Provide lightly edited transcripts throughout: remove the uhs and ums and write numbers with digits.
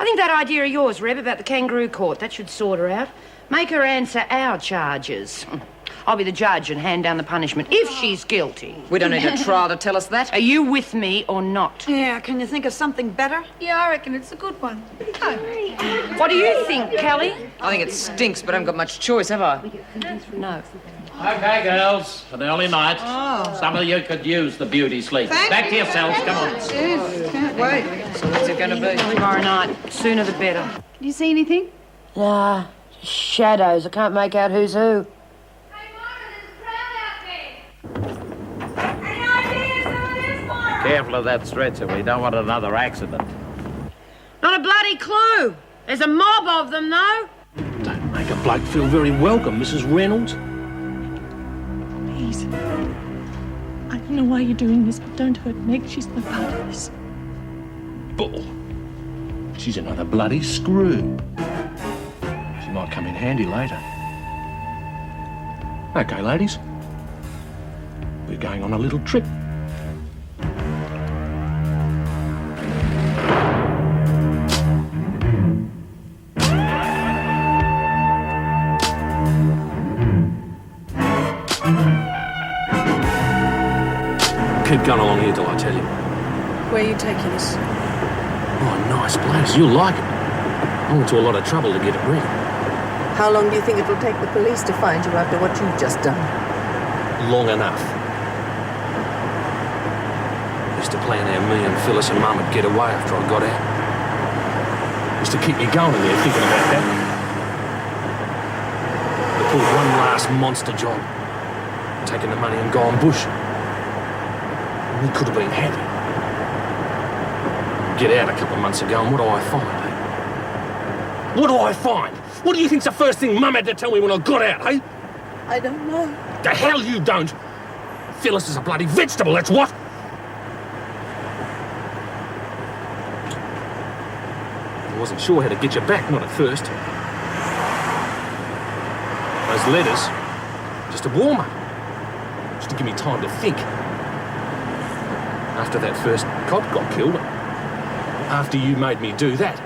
think that idea of yours, Reb, about the kangaroo court, that should sort her out. Make her answer our charges. I'll be the judge and hand down the punishment if she's guilty. We don't need a trial to tell us that. Are you with me or not? Yeah, can you think of something better? Yeah, I reckon it's a good one. What do you think, Kelly? I think it stinks, but I haven't got much choice, have I? No. Okay, girls, an early night. Some of you could use the beauty sleep. Back to yourselves, come on. Yes, can't wait. So what's it going to be? Tomorrow night. Sooner the better. Did you see anything? Nah, shadows. I can't make out who's who. Careful of that stretcher. We don't want another accident. Not a bloody clue. There's a mob of them, though. Don't make a bloke feel very welcome, Mrs. Reynolds. Please. I don't know why you're doing this, but don't hurt Meg. She's no part of this. Bull. She's another bloody screw. She might come in handy later. Okay, ladies. We're going on a little trip. Keep going along here till I tell you. Where are you taking us? Oh, nice place. You'll like it. I went to a lot of trouble to get it ready. How long do you think it will take the police to find you after what you've just done? Long enough. Used to plan how me and Phyllis and Mum would get away after I got out. Used to keep me going in there thinking about that. They pulled one last monster job. Taking the money and going bush. We could have been happy. Get out a couple of months ago, and what do I find, eh? What do I find? What do you think's the first thing Mum had to tell me when I got out, eh? I don't know. The hell you don't! Phyllis is a bloody vegetable, that's what! I wasn't sure how to get you back, not at first. Those letters, just a warm-up. Just to give me time to think. After that first cop got killed, after you made me do that,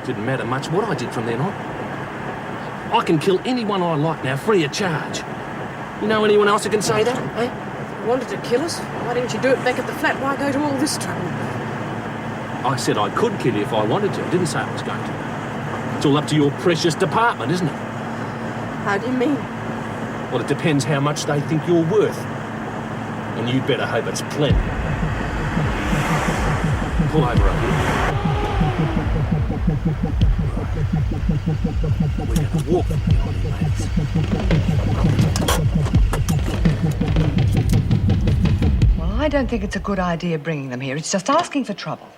didn't matter much what I did from then on. I can kill anyone I like now, free of charge. You know anyone else who can say that, eh? You wanted to kill us? Why didn't you do it back at the flat? Why go to all this trouble? I said I could kill you if I wanted to. I didn't say I was going to. It's all up to your precious department, isn't it? How do you mean? Well, it depends how much they think you're worth. And you'd better hope it's plenty. Pull over up here. We're going to walk them behind you, lads. Well, I don't think it's a good idea bringing them here. It's just asking for trouble.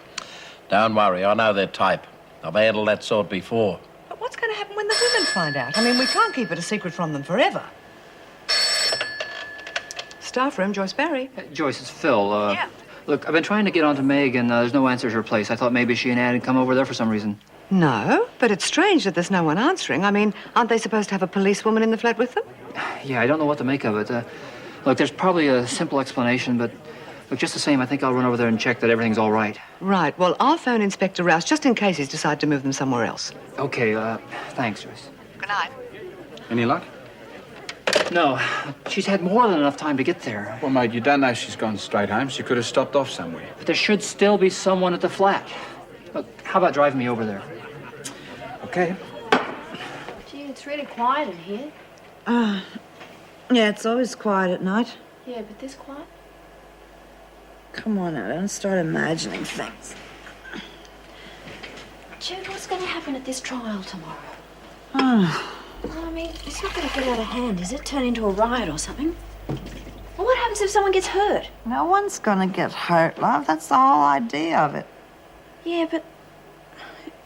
Don't worry, I know their type. I've handled that sort before. But what's going to happen when the women find out? I mean, we can't keep it a secret from them forever. Staff room, Joyce Barry. Joyce, it's Phil. Yeah. Look, I've been trying to get on to Meg, and there's no answer to her place. I thought maybe she and Ann had come over there for some reason. No, but it's strange that there's no one answering. I mean, aren't they supposed to have a policewoman in the flat with them? Yeah, I don't know what to make of it. Look, there's probably a simple explanation, but look, just the same, I think I'll run over there and check that everything's all right. Right. Well, I'll phone Inspector Rouse just in case he's decided to move them somewhere else. Okay, thanks, Joyce. Good night. Any luck? No, she's had more than enough time to get there. Well, mate, you don't know she's gone straight home. She could have stopped off somewhere. But there should still be someone at the flat. Look, how about driving me over there? Okay. Gee, it's really quiet in here. Yeah, it's always quiet at night. Yeah, but this quiet? Come on now, don't start imagining things. Jude, what's going to happen at this trial tomorrow? Oh. Well, I mean, it's not going to get out of hand, is it? Turn into a riot or something? Well, what happens if someone gets hurt? No one's gonna get hurt, love. That's the whole idea of it. Yeah, but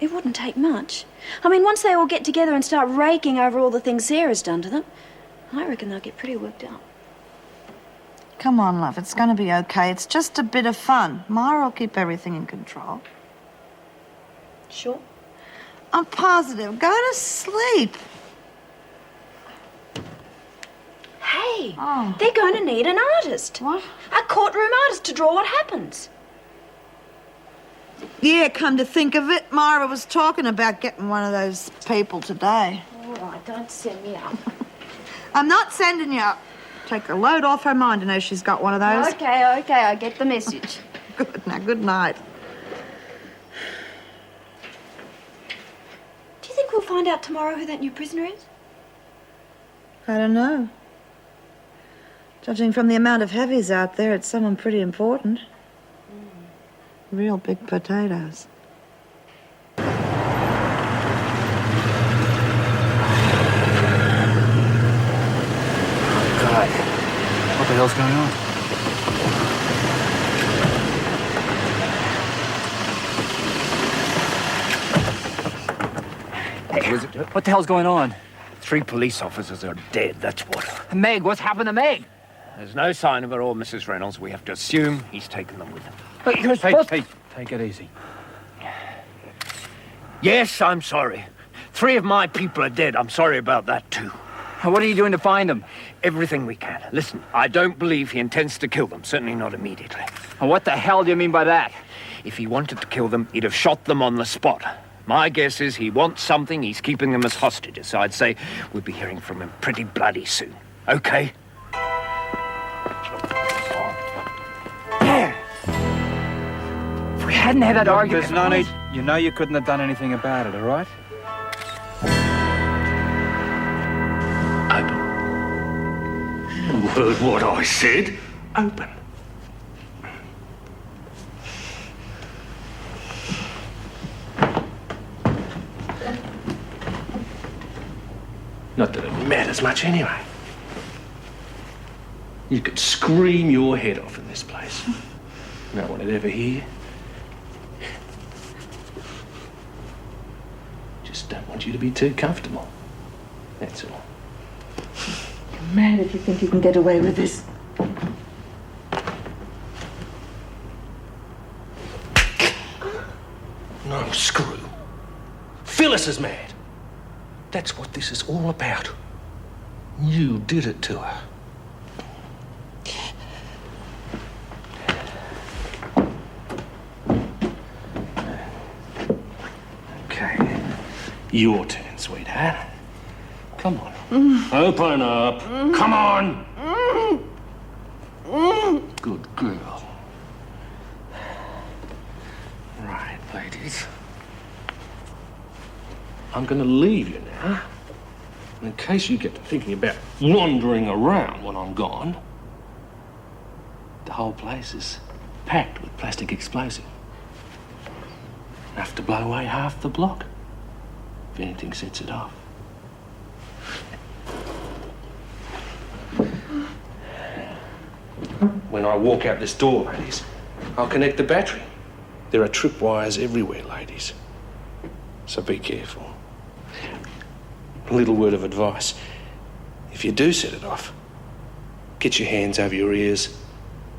it wouldn't take much. I mean, once they all get together and start raking over all the things Sarah's done to them, I reckon they'll get pretty worked up. Come on, love. It's gonna be okay. It's just a bit of fun. Myra will keep everything in control. Sure? I'm positive. Go to sleep. Hey, Oh. they're going to need an artist. What? A courtroom artist to draw what happens. Yeah, come to think of it, Myra was talking about getting one of those people today. All right, don't send me up. I'm not sending you up. Take a load off her mind to know she's got one of those. Okay, I get the message. Good, now, good night. Do you think we'll find out tomorrow who that new prisoner is? I don't know. Judging from the amount of heavies out there, it's someone pretty important. Real big potatoes. God, what the hell's going on? Hey, what the hell's going on? 3 police officers are dead, that's what. Meg, what's happened to Meg? There's no sign of her or Mrs. Reynolds. We have to assume he's taken them with him. But you're supposed to... Take it easy. Yes, I'm sorry. 3 of my people are dead. I'm sorry about that, too. What are you doing to find them? Everything we can. Listen, I don't believe he intends to kill them. Certainly not immediately. And what the hell do you mean by that? If he wanted to kill them, he'd have shot them on the spot. My guess is he wants something. He's keeping them as hostages. So I'd say we'll be hearing from him pretty bloody soon. Okay? If we hadn't had that argument... There's no need. You know you couldn't have done anything about it, all right? Open. You heard what I said. Open. Not that it matters much anyway. You could scream your head off in this place. No one would ever hear you. Just don't want you to be too comfortable. That's all. You're mad if you think you can get away with this. No, screw. Phyllis is mad. That's what this is all about. You did it to her. Okay. Your turn, sweetheart. Come on. Open up. Come on. Good girl. Right, ladies. I'm going to leave you now. In case you get to thinking about wandering around when I'm gone, the whole place is packed with plastic explosive. Enough to blow away half the block, if anything sets it off. When I walk out this door, ladies, I'll connect the battery. There are tripwires everywhere, ladies. So be careful. A little word of advice. If you do set it off, get your hands over your ears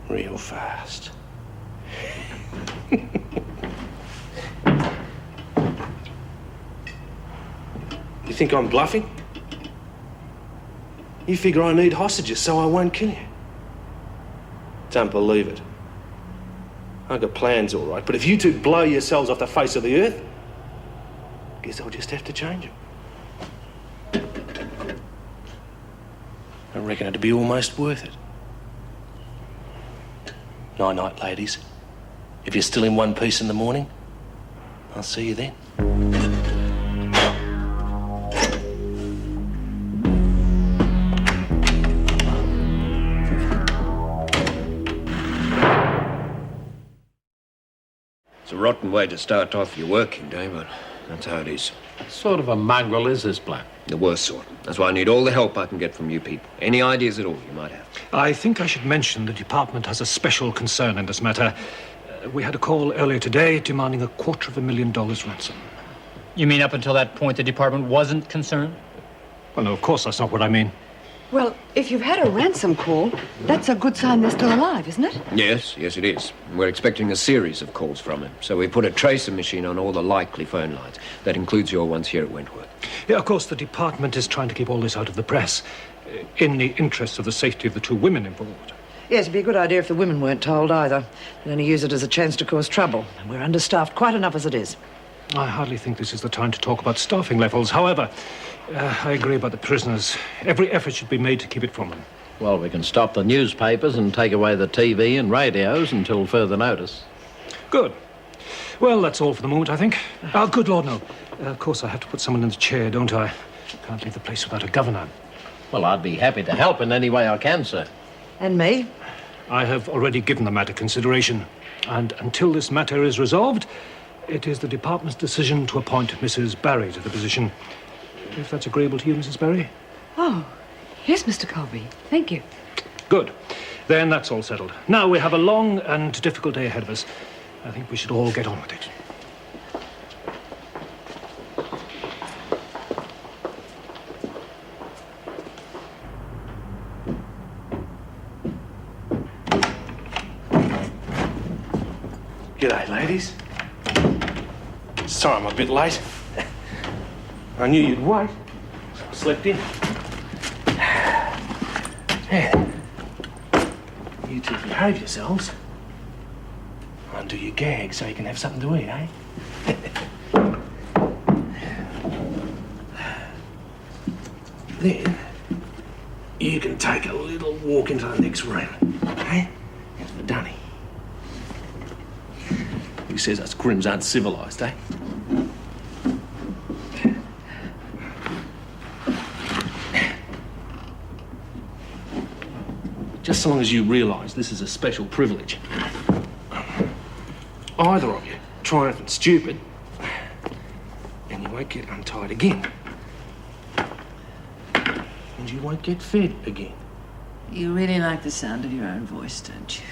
real fast. You think I'm bluffing? You figure I need hostages so I won't kill you. Don't believe it. I've got plans, all right, but if you two blow yourselves off the face of the earth, guess I'll just have to change them. I reckon it'd be almost worth it. Night-night, ladies. If you're still in one piece in the morning, I'll see you then. It's a rotten way to start off your working day, but that's how it is. Sort of a mongrel is this bloke? The worst sort. That's why I need all the help I can get from you people. Any ideas at all you might have? I think I should mention the department has a special concern in this matter. We had a call earlier today demanding $250,000 ransom. You mean up until that point the department wasn't concerned? Well, no, of course that's not what I mean. Well, if you've had a ransom call, that's a good sign they're still alive, isn't it? Yes, it is. We're expecting a series of calls from him. So we put a tracer machine on all the likely phone lines. That includes your ones here at Wentworth. Yeah, of course, the department is trying to keep all this out of the press in the interest of the safety of the 2 women involved. Yes, it'd be a good idea if the women weren't told either. They'd only use it as a chance to cause trouble. And we're understaffed quite enough as it is. I hardly think this is the time to talk about staffing levels. However, I agree about the prisoners. Every effort should be made to keep it from them. Well, we can stop the newspapers and take away the TV and radios until further notice. Good. Well, that's all for the moment, I think. Oh, good Lord, no. Of course, I have to put someone in the chair, don't I? Can't leave the place without a governor. Well, I'd be happy to help in any way I can, sir. And me? I have already given the matter consideration. And until this matter is resolved, it is the department's decision to appoint Mrs. Barry to the position. If that's agreeable to you, Mrs. Barry? Oh, yes, Mr. Colby. Thank you. Good. Then that's all settled. Now we have a long and difficult day ahead of us. I think we should all get on with it. G'day, ladies. Sorry I'm a bit late. I knew you'd wait, so I slept in. Yeah. You two behave yourselves. Undo your gag so you can have something to eat, eh? Then, you can take a little walk into the next room, eh? That's for Dunny. He says us Crims aren't civilised, eh? Just so long as you realise this is a special privilege. Either of you try anything stupid, and you won't get untied again. And you won't get fed again. You really like the sound of your own voice, don't you?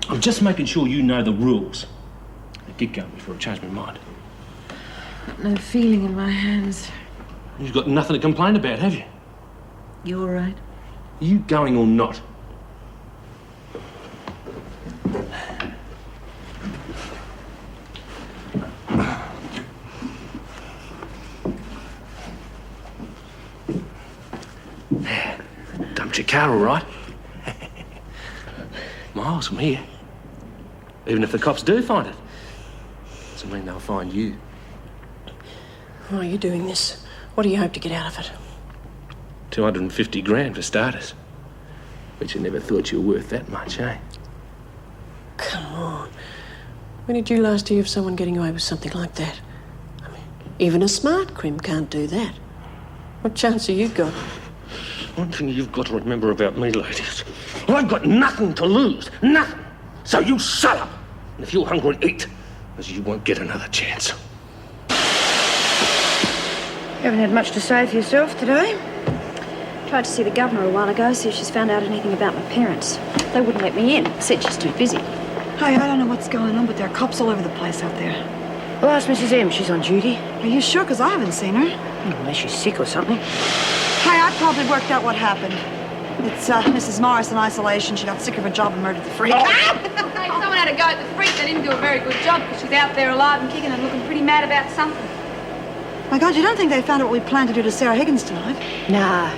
I'm just making sure you know the rules. I get going before I change my mind. Got no feeling in my hands. You've got nothing to complain about, have you? You all right? Are you going or not? Dumped your car, all right? Miles from here. Even if the cops do find it, doesn't mean they'll find you. Why are you doing this? What do you hope to get out of it? 250 grand for starters. Bet you never thought you were worth that much, eh? Come on. When did you last hear of someone getting away with something like that? I mean, even a smart crim can't do that. What chance have you got? One thing you've got to remember about me, ladies, I've got nothing to lose. Nothing. So you shut up. And if you're hungry, eat, as you won't get another chance. You haven't had much to say for yourself today. Tried to see the governor a while ago, see if she's found out anything about my parents. They wouldn't let me in. Said she's too busy. Hey, I don't know what's going on, but there are cops all over the place out there. Well, ask Mrs. M. She's on duty. Are you sure? Because I haven't seen her. Unless she's sick or something. Hey, I probably worked out what happened. It's Mrs. Morris in isolation. She got sick of her job and murdered the freak. Hey, someone had a go at the freak. They didn't do a very good job because she's out there alive and kicking and looking pretty mad about something. My God, you don't think they found out what we planned to do to Sarah Higgins tonight? Nah.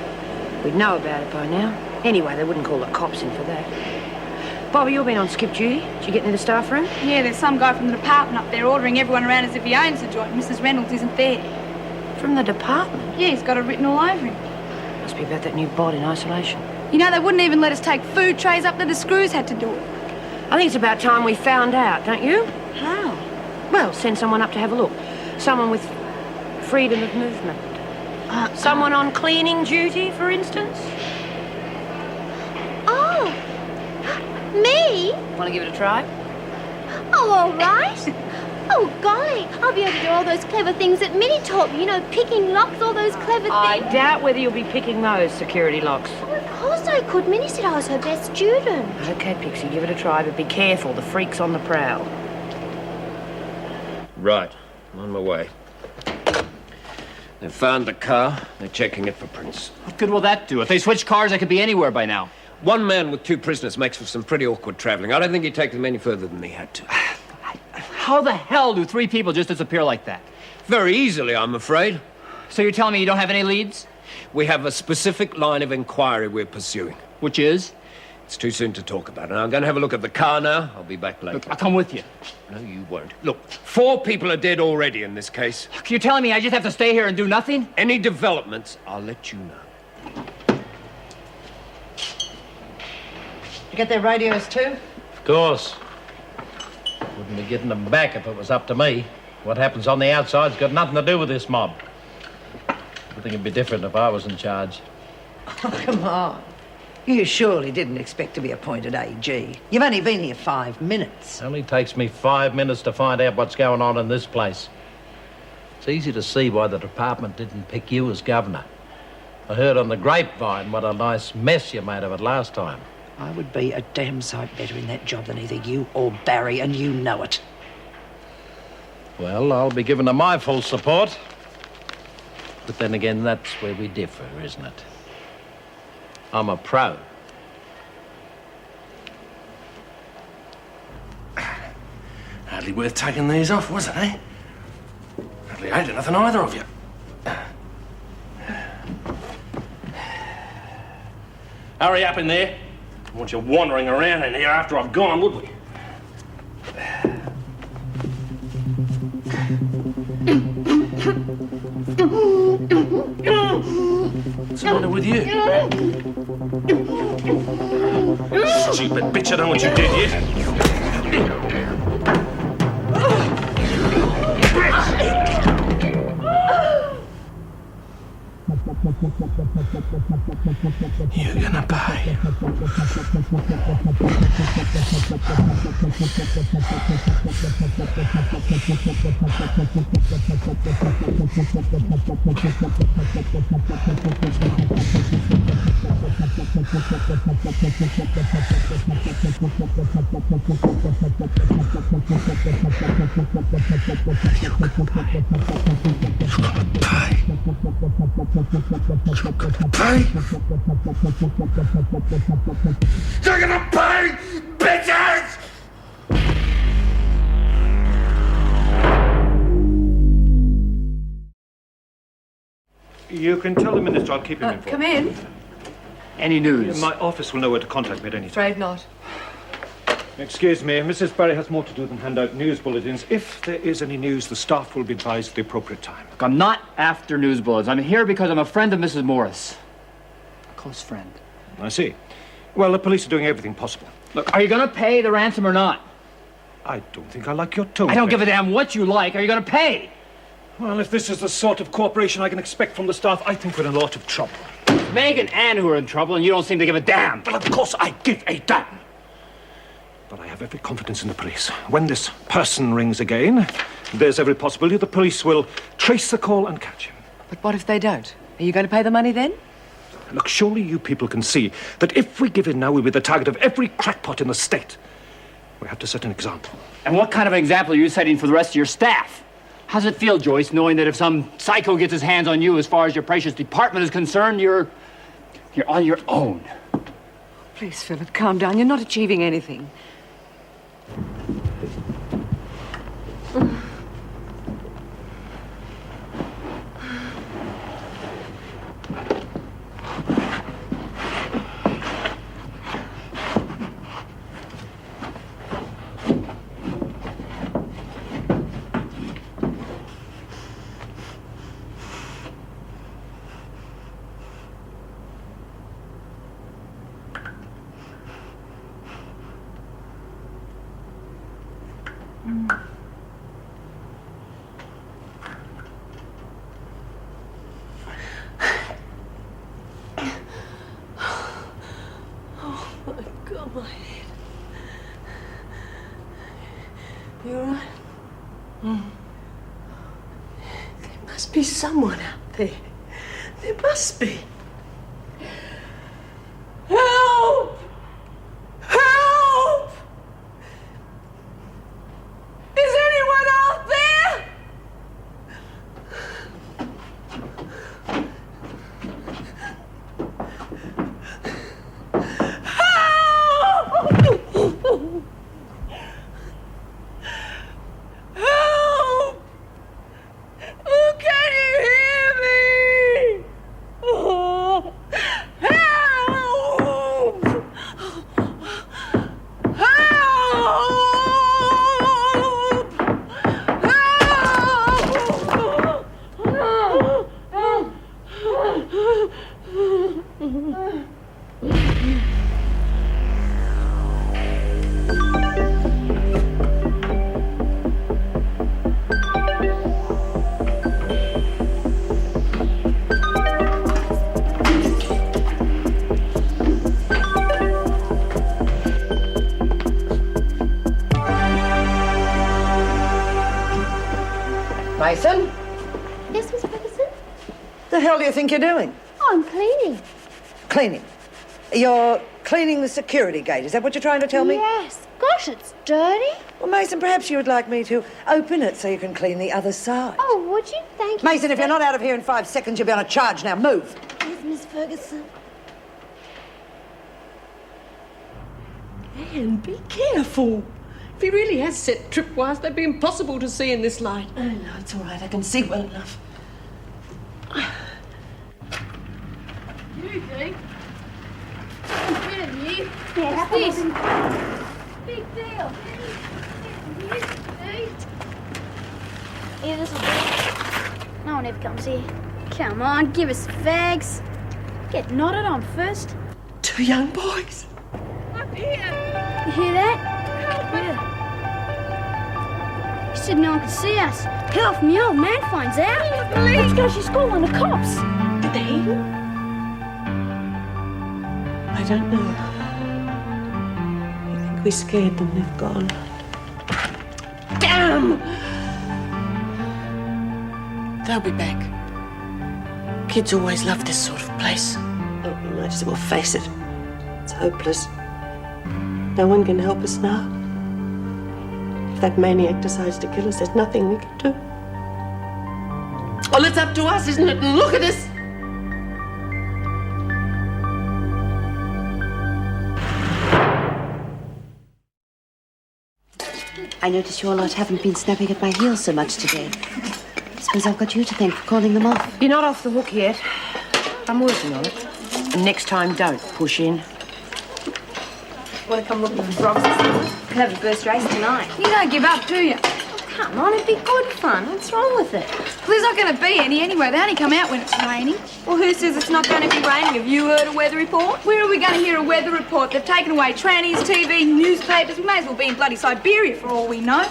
We'd know about it by now. Anyway, they wouldn't call the cops in for that. Bobbie, you've been on skip duty. Did you get into the staff room? Yeah, there's some guy from the department up there ordering everyone around as if he owns the joint. Mrs. Reynolds isn't there. From the department? Yeah, he's got it written all over him. Must be about that new bod in isolation. You know, they wouldn't even let us take food trays up there. The screws had to do it. I think it's about time we found out, don't you? How? Well, send someone up to have a look. Someone with freedom of movement. Someone on cleaning duty, for instance? Oh, me? Want to give it a try? Oh, all right. Oh, golly, I'll be able to do all those clever things that Minnie taught me. You know, picking locks, all those clever things. I doubt whether you'll be picking those security locks. Oh, of course I could. Minnie said I was her best student. Okay, Pixie, give it a try, but be careful. The freak's on the prowl. Right. I'm on my way. They've found the car. They're checking it for prints. What good will that do? If they switch cars, they could be anywhere by now. One man with two prisoners makes for some pretty awkward travelling. I don't think he'd take them any further than he had to. How the hell do three people just disappear like that? Very easily, I'm afraid. So you're telling me you don't have any leads? We have a specific line of inquiry we're pursuing. Which is? It's too soon to talk about it. I'm going to have a look at the car now. I'll be back later. Look, I'll come with you. No, you won't. Look, 4 people are dead already in this case. You're telling me I just have to stay here and do nothing? Any developments, I'll let you know. You get their radios too? Of course. Wouldn't be getting them back if it was up to me. What happens on the outside's got nothing to do with this mob. I think it'd be different if I was in charge. Oh, come on. You surely didn't expect to be appointed AG. You've only been here 5 minutes. It only takes me 5 minutes to find out what's going on in this place. It's easy to see why the department didn't pick you as governor. I heard on the grapevine what a nice mess you made of it last time. I would be a damn sight better in that job than either you or Barry, and you know it. Well, I'll be giving her my full support. But then again, that's where we differ, isn't it? I'm a pro. Hardly worth taking these off, was it, eh? Hardly ate anything, either of you. Hurry up in there. I want you wandering around in here after I've gone, would we? What's the matter with you? Stupid bitch, I don't know what you did yet. You're gonna pay. You're gonna pay, bitches! You can tell the minister I'll keep him informed. Come in. Any news? My office will know where to contact me at any time. Afraid not. Excuse me, Mrs. Barry has more to do than hand out news bulletins. If there is any news, the staff will be advised at the appropriate time. Look, I'm not after news bulletins. I'm here because I'm a friend of Mrs. Morris. A close friend. I see. Well, the police are doing everything possible. Look, are you going to pay the ransom or not? I don't think I like your tone. I don't give a damn what you like. Are you going to pay? Well, if this is the sort of cooperation I can expect from the staff, I think we're in a lot of trouble. It's Meg and Anne who are in trouble, and you don't seem to give a damn. Well, of course I give a damn. But I have every confidence in the police. When this person rings again, there's every possibility the police will trace the call and catch him. But what if they don't? Are you going to pay the money then? Look, surely you people can see that if we give in now, we'll be the target of every crackpot in the state. We have to set an example. And what kind of an example are you setting for the rest of your staff? How's it feel, Joyce, knowing that if some psycho gets his hands on you as far as your precious department is concerned, you're on your own? Please, Philip, calm down. You're not achieving anything. Be someone out there. There must be. Help! Help! Is anyone out there? Help! Help! Can you hear me? Oh. Ferguson? Yes, Miss Ferguson? The hell do you think you're doing? Oh, I'm cleaning. Cleaning. You're cleaning the security gate. Is that what you're trying to tell me? Yes. Gosh, it's dirty. Well, Mason, perhaps you would like me to open it so you can clean the other side. Oh, would you? Thank you. Mason, if you're not out of here in 5 seconds, you'll be on a charge. Now, move. Yes, Miss Ferguson. Anne, be careful. If he really has set tripwires, they'd be impossible to see in this light. Oh, no, it's all right. I can see well enough. Judy? Genevieve? Yeah, What's this? Big deal. Yeah, this will do. No one ever comes here. Come on, give us fags. Get nodded on first. 2 young boys. Up here. You hear that? Yeah. He said no one could see us. Hell, if my old man finds out. Let's go. She's calling the cops. Did they hear him? I don't know. I think we scared them. They've gone. Damn! They'll be back. Kids always love this sort of place. Oh, we might as well face it. It's hopeless. No one can help us now. If that maniac decides to kill us, there's nothing we can do. Well, it's up to us, isn't it? And look at us! I notice you all lot haven't been snapping at my heels so much today. Suppose I've got you to thank for calling them off. You're not off the hook yet. I'm working on it. And next time, don't push in. Want to come look at the frogs or something? We'll have a first race tonight. You don't give up, do you? Come on, it'd be good fun. What's wrong with it? Well, there's not going to be any anyway. They only come out when it's raining. Well, who says it's not going to be raining? Have you heard a weather report? Where are we going to hear a weather report? They've taken away trannies, TV, newspapers. We may as well be in bloody Siberia for all we know.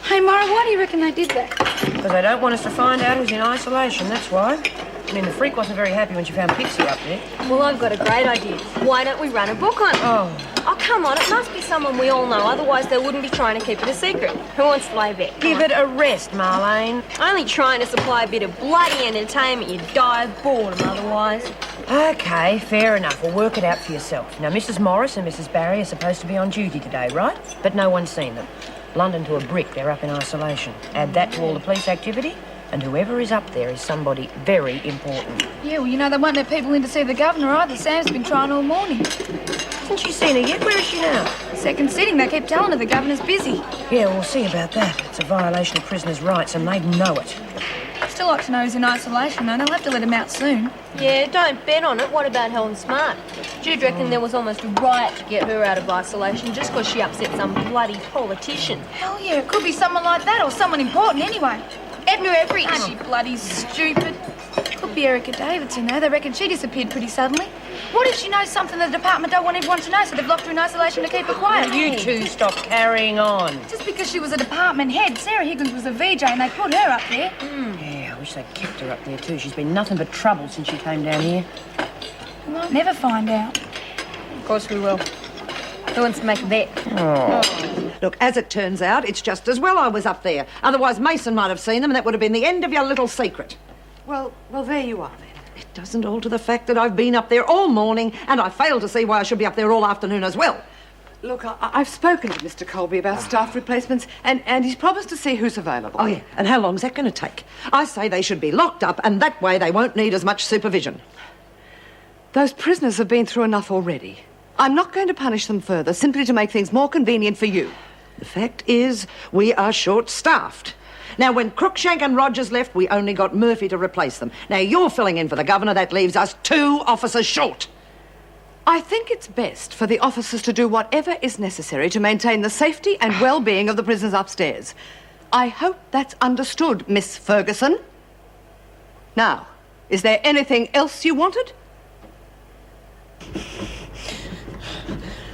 Hey, Myra, why do you reckon they did that? Because they don't want us to find out who's in isolation, that's why. I mean, the freak wasn't very happy when she found Pixie up there. Well, I've got a great idea. Why don't we run a book on it? Oh, come on. It must be someone we all know. Otherwise, they wouldn't be trying to keep it a secret. Who wants to lay a bet? Give it a rest, Marlene. Only trying to supply a bit of bloody entertainment. You'd die of boredom otherwise. OK, fair enough. We'll work it out for yourself. Now, Mrs. Morris and Mrs. Barry are supposed to be on duty today, right? But no one's seen them. London to a brick, they're up in isolation. Add that to all the police activity, and whoever is up there is somebody very important. Yeah, well, you know, they won't let people in to see the governor either. Sam's been trying all morning. Hasn't she seen her yet? Where is she now? Second sitting. They keep telling her the governor's busy. Yeah, we'll see about that. It's a violation of prisoners' rights, and they'd know it. I'd still like to know who's in isolation, though. They'll have to let him out soon. Yeah, don't bet on it. What about Helen Smart? Jude reckoned there was almost a riot to get her out of isolation just because she upset some bloody politician. Hell yeah, it could be someone like that or someone important anyway. Edna Everett, is she bloody stupid? Could be Erica Davidson, though. They reckon she disappeared pretty suddenly. What if she knows something the department don't want everyone to know, so they've locked her in isolation to keep her quiet? You two stop carrying on. Just because she was a department head. Sarah Higgins was a VJ and they put her up there. Yeah, I wish they'd kept her up there too. She's been nothing but trouble since she came down here. We might never find out. Of course we will. Who wants to make a bet? Oh. Look, as it turns out, it's just as well I was up there. Otherwise, Mason might have seen them, and that would have been the end of your little secret. Well, there you are, then. It doesn't alter the fact that I've been up there all morning, and I fail to see why I should be up there all afternoon as well. Look, I've spoken to Mr. Colby about staff replacements, and he's promised to see who's available. Oh, yeah, and how long's that going to take? I say they should be locked up, and that way they won't need as much supervision. Those prisoners have been through enough already. I'm not going to punish them further, simply to make things more convenient for you. The fact is, we are short-staffed. Now, when Crookshank and Rogers left, we only got Murphy to replace them. Now, you're filling in for the governor. That leaves us 2 officers short. I think it's best for the officers to do whatever is necessary to maintain the safety and well-being of the prisoners upstairs. I hope that's understood, Miss Ferguson. Now, is there anything else you wanted?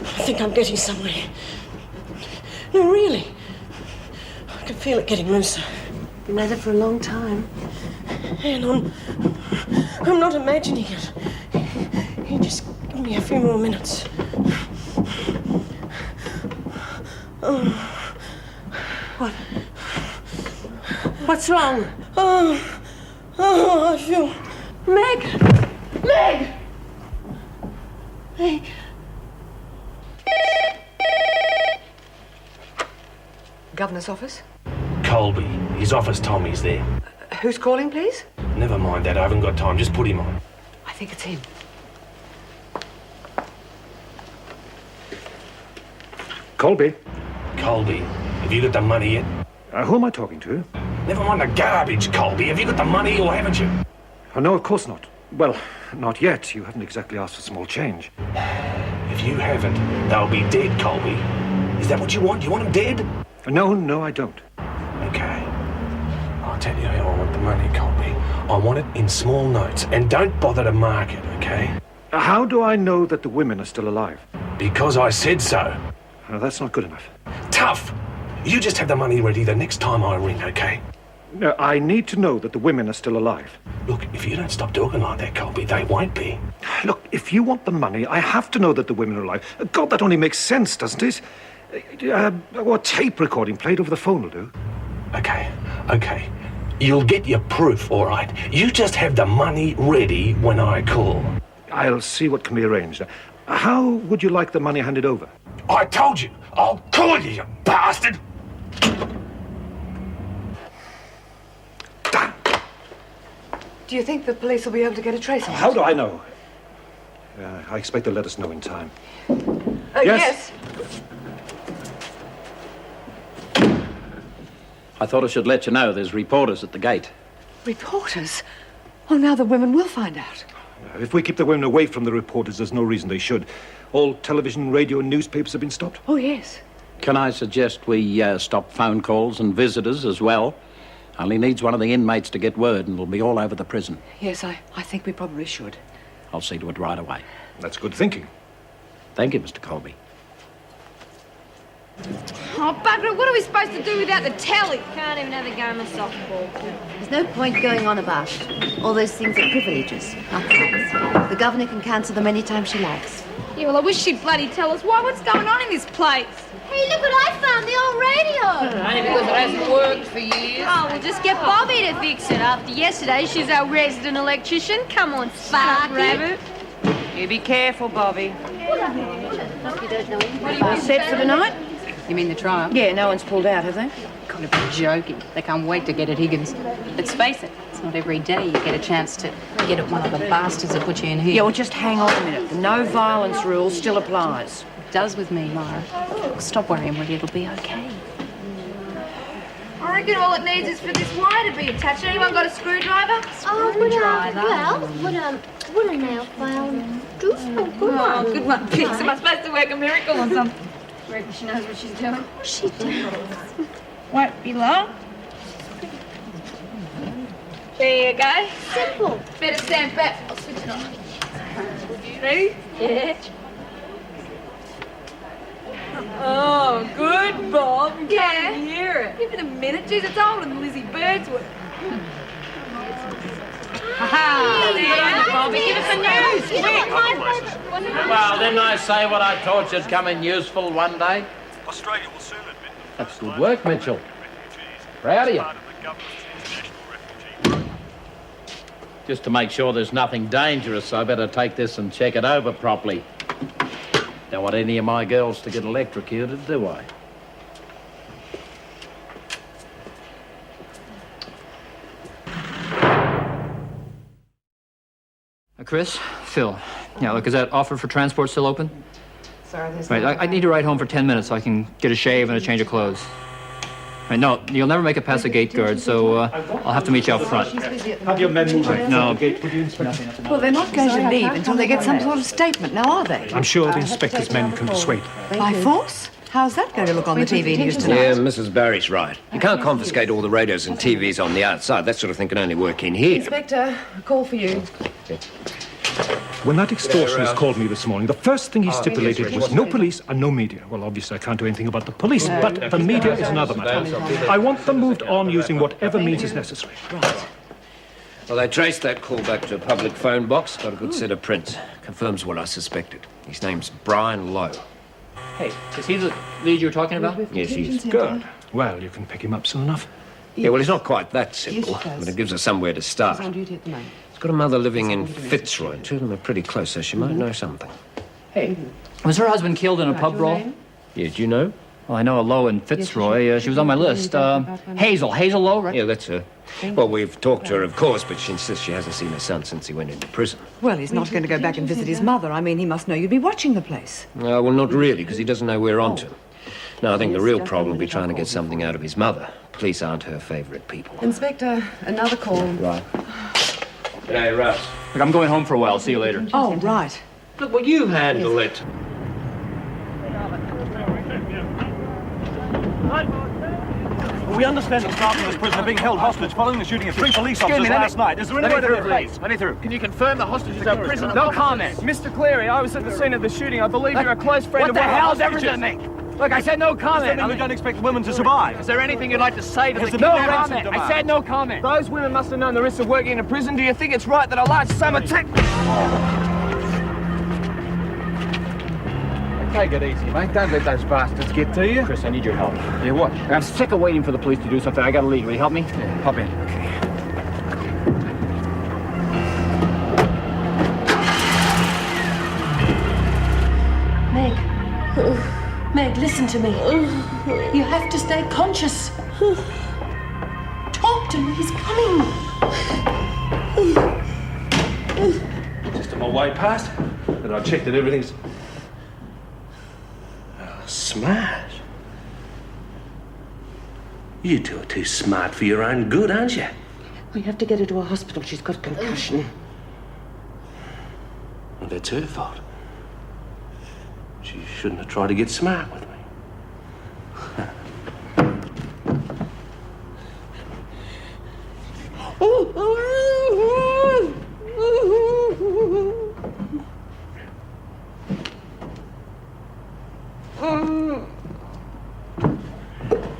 I think I'm getting somewhere. No, really. I can feel it getting looser. Been at it for a long time. And I'm not imagining it. You just give me a few more minutes. What? What's wrong? I feel... Meg! Meg! Meg! Governor's office? Colby. His office told me he's there. Who's calling, please? Never mind that. I haven't got time. Just put him on. I think it's him. Colby. Colby, have you got the money yet? Who am I talking to? Never mind the garbage, Colby. Have you got the money or haven't you? Oh, no, of course not. Well, not yet. You haven't exactly asked for small change. If you haven't, they'll be dead, Colby. Is that what you want? You want them dead? No, I don't. Okay. I'll tell you how I want the money, Colby. I want it in small notes, and don't bother to mark it, okay? How do I know that the women are still alive? Because I said so. No, that's not good enough. Tough! You just have the money ready the next time I ring, okay? No, I need to know that the women are still alive. Look, if you don't stop talking like that, Colby, they won't be. Look, if you want the money, I have to know that the women are alive. God, that only makes sense, doesn't it? A tape recording played over the phone will do. Okay. You'll get your proof, all right? You just have the money ready when I call. I'll see what can be arranged. How would you like the money handed over? I told you! I'll call you, you bastard! Do you think the police will be able to get a trace on it? How do I know? I expect they'll let us know in time. Yes. I thought I should let you know there's reporters at the gate. Reporters? Oh, now the women will find out. If we keep the women away from the reporters, there's no reason they should. All television, radio, and newspapers have been stopped. Oh, yes. Can I suggest we stop phone calls and visitors as well? Only needs one of the inmates to get word and it'll be all over the prison. Yes, I think we probably should. I'll see to it right away. That's good thinking. Thank you, Mr. Colby. Oh, bugger, what are we supposed to do without the telly? Can't even have a game of softball. There's no point going on about it. All those things are privileges, not rights. The governor can cancel them any time she likes. Yeah, well, I wish she'd bloody tell us what's going on in this place. Hey, look what I found, the old radio. Only because it hasn't worked for years. Oh, we'll just get Bobbie to fix it. After yesterday, she's our resident electrician. Come on, Sparky. Rabbit. You be careful, Bobbie. All set for the night? You mean the trial? Yeah, no one's pulled out, have they? Gotta be joking. They can't wait to get at Higgins. Let's face it, it's not every day you get a chance to get at one of the bastards that put you in here. Yeah, well, just hang on a minute. The no violence rule still applies. It does with me, Myra. Stop worrying, will you? It'll be okay. I reckon all it needs is for this wire to be attached. Anyone got a screwdriver? Would a nail file do? Oh, good one, Pix. Am I supposed to work a miracle or something? I reckon she knows what she's doing. She does. Won't be long. There you go. Simple. Better stand back. I'll switch it on. Ready? Yeah. Oh, good, Bob. Yeah. Can hear it. Give it a minute. Jeez, it's older than Lizzie Birdsworth. Ha-ha! There you go, Bobbie. Give us the news. Quick. Well, didn't I say what I thought you'd come in useful one day? Australia will soon admit That's good work, Mitchell. Proud of you. Just to make sure there's nothing dangerous, I better take this and check it over properly. Don't want any of my girls to get electrocuted, do I? Chris? Phil. Yeah, look, is that offer for transport still open? Sorry, there's Right, I need to ride home for 10 minutes so I can get a shave and a change of clothes. Right, no, you'll never make it past the gate guard, so I'll have to meet you out front. Have your men move Right, no. Well, they're not going to leave until they get some sort of statement, now are they? I'm sure the inspector's men can persuade. By force? How's that going to look on the TV news tonight? Yeah, Mrs. Barry's right. You can't confiscate all the radios and TVs on the outside. That sort of thing can only work in here. Inspector, a call for you. When that extortionist called me this morning, the first thing he stipulated was no police and no media. Well, obviously, I can't do anything about the police, but the media is another matter. I want them moved on using whatever means is necessary. Right. Well, they traced that call back to a public phone box, got a good set of prints. Confirms what I suspected. His name's Brian Lowe. Hey, is he the lead you were talking about? Yes, he's Good. Well, you can pick him up soon enough. Yeah, well, it's not quite that simple, Yes, it does. but it gives us somewhere to start. She's on duty at the moment. She's got a mother living in Fitzroy. Two of them are pretty close, so she might know something. Hey, was her husband killed in a pub brawl? Yeah, do you know? Well, I know a Lowe in Fitzroy. She was on my list. Hazel Lowe, right? Yeah, that's her. Well, we've talked to her, of course, but she insists she hasn't seen her son since he went into prison. Well, he's not going to go back and visit his mother. I mean, he must know you'd be watching the place. Well, not really, because he doesn't know we're onto him. No, I think the real problem will be trying to get something out of his mother. Police aren't her favourite people. Inspector, another call. Right. G'day, Russ. Look, I'm going home for a while. See you later. Oh, right. Look, will you handle it? We understand the staff of this prison are being held hostage following the shooting of 3 police officers last night. Is there any way to replace? Let me through. Can you confirm the hostages are prisoner? No comment. Mr. Cleary, I was at the scene of the shooting. I believe you're a close friend What of the one of the hell's ever hostages. done me? Look, I said no comment. We don't expect women to survive. Is there anything you'd like to say to the No kidnappers? comment. I said no comment. Those women must have known the risks of working in a prison. Do you think it's right that a large sum of tax... Take it easy, mate. Don't let those bastards get to you. Chris, I need your help. Yeah, what? I'm sick of waiting for the police to do something. I gotta leave. Will you help me? Yeah, hop in. Meg, listen to me. You have to stay conscious. Talk to me, he's coming. Just on my way past, and I checked that everything's... smart. You two are too smart for your own good, aren't you? We have to get her to a hospital. She's got concussion. Well, that's her fault. She shouldn't have tried to get smart with me.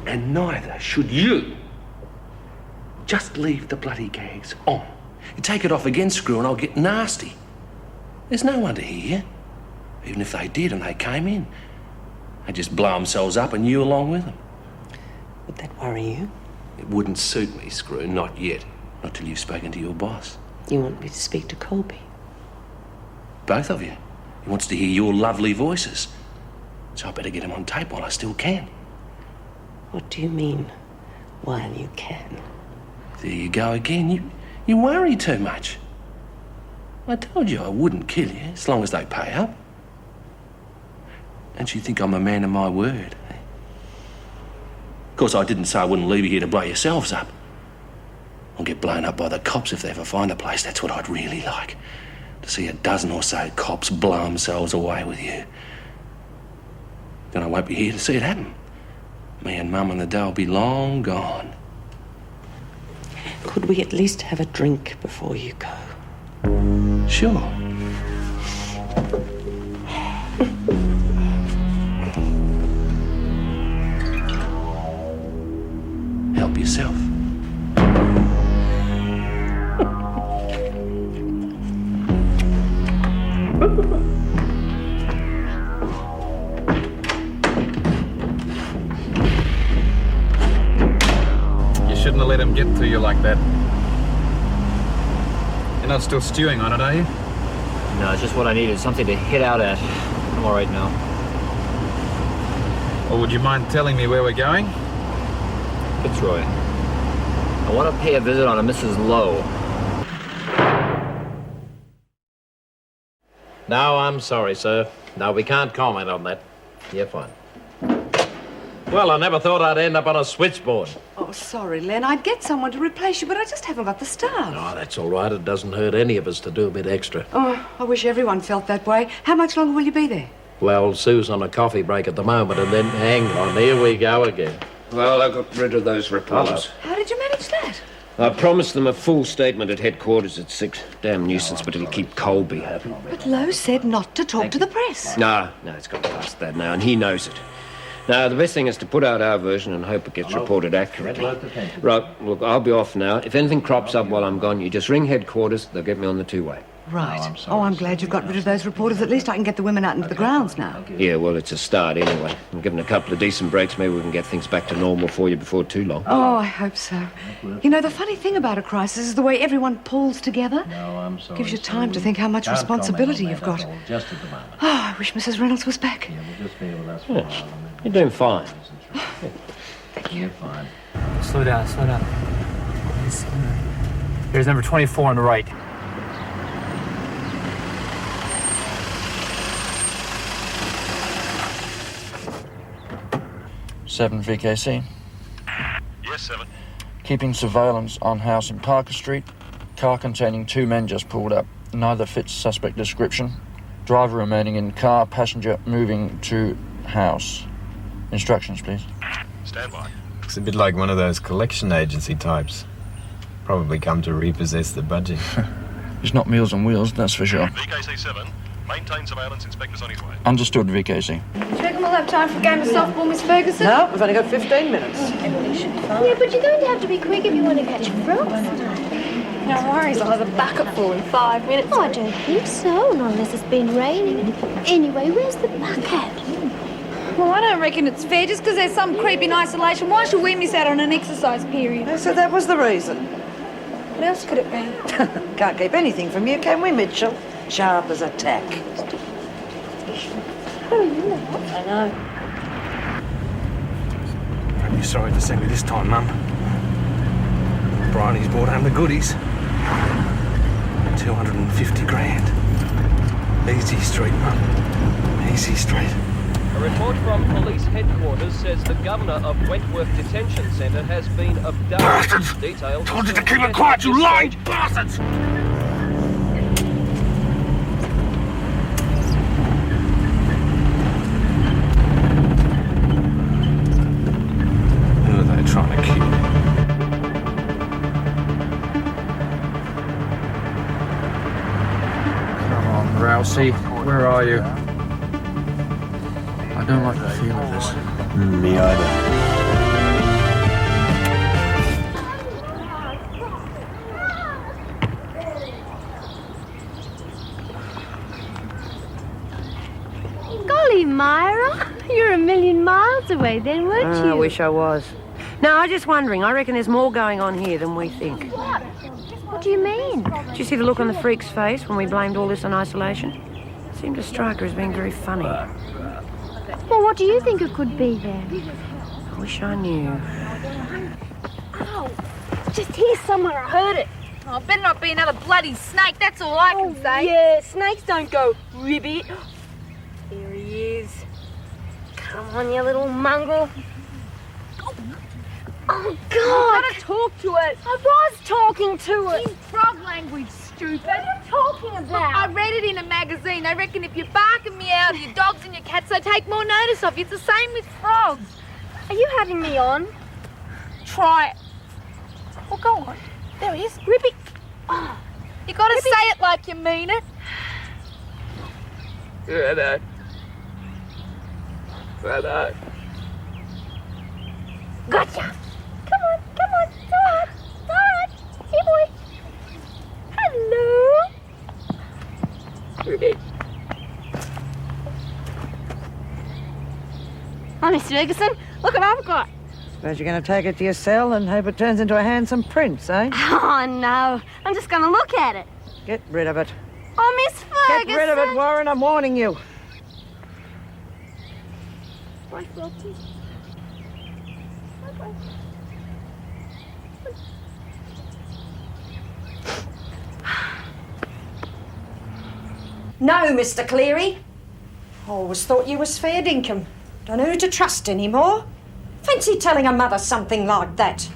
And neither should you. Just leave the bloody gags on. You take it off again, Screw, and I'll get nasty. There's no one to hear you. Even if they did and they came in, they'd just blow themselves up and you along with them. Would that worry you? It wouldn't suit me, Screw, not yet. Not till you've spoken to your boss. You want me to speak to Colby? Both of you. He wants to hear your lovely voices. So I better get him on tape while I still can. What do you mean, while you can? There you go again. You worry too much. I told you I wouldn't kill you as long as they pay up. Don't you think I'm a man of my word? Eh? Of course, I didn't say I wouldn't leave you here to blow yourselves up. Or get blown up by the cops if they ever find a place. That's what I'd really like. To see a dozen or so cops blow themselves away with you. Then I won't be here to see it happen. Me and Mum and the dough will be long gone. Could we at least have a drink before you go? Sure. Help yourself. You shouldn't have let him get to you like that. You're not still stewing on it, are you? No, it's just what I needed. Something to hit out at. I'm all right now. Well, would you mind telling me where we're going? Fitzroy. I want to pay a visit on a Mrs. Lowe. No, I'm sorry, sir. No, we can't comment on that. You're fine. Well, I never thought I'd end up on a switchboard. Oh, sorry, Len. I'd get someone to replace you, but I just haven't got the staff. Oh, that's all right. It doesn't hurt any of us to do a bit extra. Oh, I wish everyone felt that way. How much longer will you be there? Well, Sue's on a coffee break at the moment, and then, hang on, here we go again. Well, I got rid of those reporters. How did you manage that? I promised them a full statement at headquarters at 6. Damn nuisance, but it'll keep Colby happy. But Lowe said not to talk to the press. No, it's got past that now, and he knows it. Now, the best thing is to put out our version and hope it gets reported accurately. Right, look, I'll be off now. If anything crops up while I'm gone, you just ring headquarters. They'll get me on the two-way. Right. No, I'm sorry, I'm glad you've got rid of those reporters. At least I can get the women out into the grounds now. Yeah, well, it's a start anyway. And given a couple of decent breaks, maybe we can get things back to normal for you before too long. Oh, I hope so. You know, the funny thing about a crisis is the way everyone pulls together. No, I'm sorry. Gives you time to think how much responsibility you've got. Just at the moment. Oh, I wish Mrs. Reynolds was back. Yeah, we'll just bear with us for a while. You're doing fine. Thank you. You're fine. Slow down, slow down. Here's number 24 on the right. Seven VKC. Yes, 7. Keeping surveillance on house in Parker Street. Car containing 2 men just pulled up. Neither fits suspect description. Driver remaining in car, passenger moving to house. Instructions, please. Stand by. Looks a bit like one of those collection agency types. Probably come to repossess the budgie. It's not Meals on Wheels, that's for sure. VKC 7. Maintain surveillance. Inspector's on his way. Understood, VKC. Do you reckon we'll have time for a game of softball, Miss Ferguson? No, we've only got 15 minutes. Yeah, but you're going to have to be quick if you want to catch frogs. No worries, I'll have a bucket full in 5 minutes. Oh, I don't think so, not unless it's been raining. Anyway, where's the bucket? Well, I don't reckon it's fair. Just because there's some creep in isolation, why should we miss out on an exercise period? So that was the reason. What else could it be? Can't keep anything from you, can we, Mitchell? Sharp as a tack. I know. I'd be sorry to see me this time, Mum. Bryant's brought home the goodies. 250 grand. Easy street, Mum. Easy street. A report from police headquarters says the governor of Wentworth Detention Centre has been abducted. Bastards! Details. Told you to keep it quiet, you lying bastards! Who are they trying to kill? Come on, Rousey. Where are you? I don't like the feel of this. Me either. Golly, Myra, you're a million miles away then, weren't you? I wish I was. No, I'm just wondering. I reckon there's more going on here than we think. What do you mean? Did you see the look on the freak's face when we blamed all this on isolation? It seemed to strike her as being very funny. Well, what do you think it could be then? I wish I knew. Oh, just here somewhere, I heard it. Oh, it better not be another bloody snake, that's all I can say. Yeah, snakes don't go ribbit. Here he is. Come on, you little mongrel. Oh, God! You've got to talk to it. I was talking to it. In frog language, stupid. What are you talking about? I read it in a magazine. They reckon if you bark and meow to your dogs and your cats, they take more notice of you. It's the same with frogs. Are you having me on? Try it. Well, go on. There he is. Ribbit. Oh, you got to say it like you mean it. Ribbit. Ribbit. Gotcha. Come on. It's all right. Hey, boy. Hello. Ribbit. Oh, Miss Ferguson, look what I've got. Suppose you're going to take it to your cell and hope it turns into a handsome prince, eh? Oh, no. I'm just going to look at it. Get rid of it. Oh, Miss Ferguson. Get rid of it, Warren. I'm warning you. Bye, Floppy. Bye-bye. No, Mr. Cleary. Always thought you was fair dinkum. Don't know who to trust anymore. Fancy telling a mother something like that.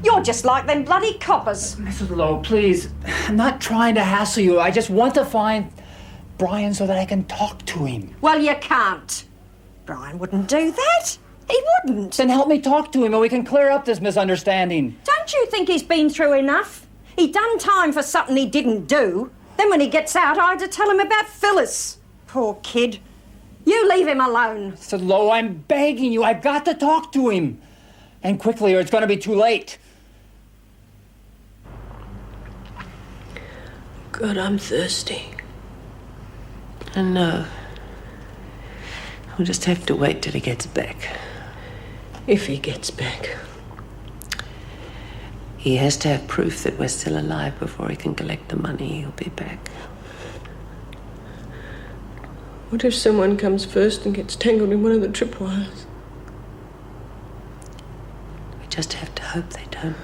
You're just like them bloody coppers. Mrs. Lowe, please. I'm not trying to hassle you. I just want to find Brian so that I can talk to him. Well, you can't. Brian wouldn't do that. He wouldn't. Then help me talk to him and we can clear up this misunderstanding. Don't you think he's been through enough? He done time for something he didn't do. Then when he gets out, I had to tell him about Phyllis. Poor kid. You leave him alone. Mrs. Lowe, I'm begging you. I've got to talk to him. And quickly or it's going to be too late. God, I'm thirsty. I know. We'll just have to wait till he gets back. If he gets back. He has to have proof that we're still alive before he can collect the money. He'll be back. What if someone comes first and gets tangled in one of the tripwires? We just have to hope they don't.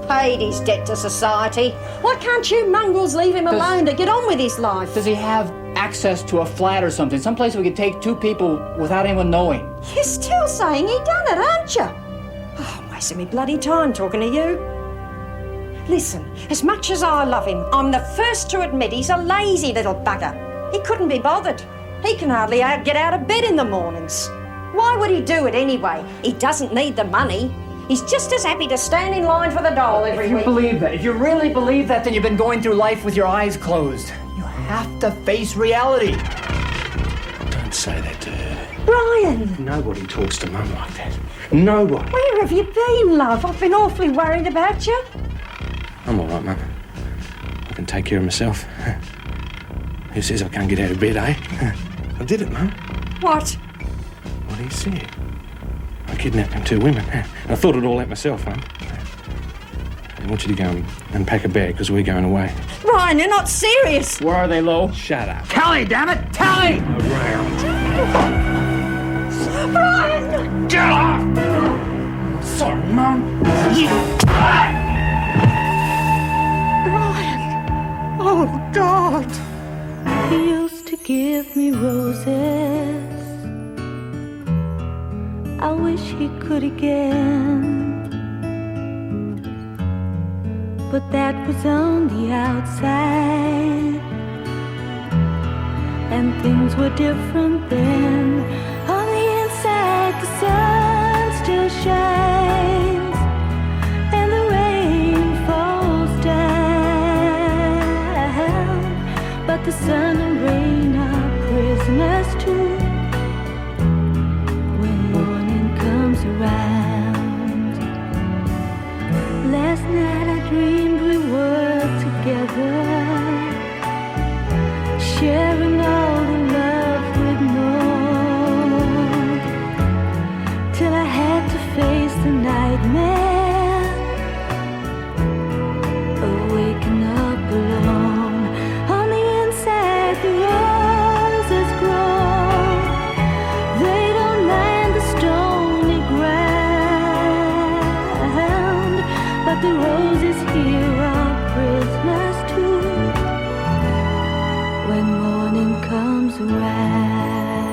Paid his debt to society. Why can't you mongrels leave him alone to get on with his life? Does he have access to a flat or something? Someplace we could take two people without anyone knowing? You're still saying he done it, aren't you? Oh, I'm wasting me bloody time talking to you. Listen, as much as I love him, I'm the first to admit he's a lazy little bugger. He couldn't be bothered. He can hardly get out of bed in the mornings. Why would he do it anyway? He doesn't need the money. He's just as happy to stand in line for the dole every week. If you believe that, if you really believe that, then you've been going through life with your eyes closed. You have to face reality. Don't say that to her. Brian! Nobody talks to Mum like that. Nobody. Where have you been, love? I've been awfully worried about you. I'm all right, Mum. I can take care of myself. Who says I can't get out of bed, eh? I did it, Mum. What? What do you say? I kidnapped them two women. I thought it all out myself, Mum. I want you to go and pack a bag, because we're going away. Brian, you're not serious. Where are they, Lo? Shut up. Tally, damn it! Tally! Around. Brian! Get off! Sorry, Mum. Brian! Oh, God. He used to give me roses. I wish he could again, but that was on the outside, and things were different then. On the inside, the sun still shines, and the rain falls down, but the sun and rain are prisoners too. Around. Last night I dreamed we were together, sharing all the love we'd known, till I had to face the nightmare of waking up alone. On the inside the roses grow, they don't mind the stone, but the roses here are prisoners too when morning comes around.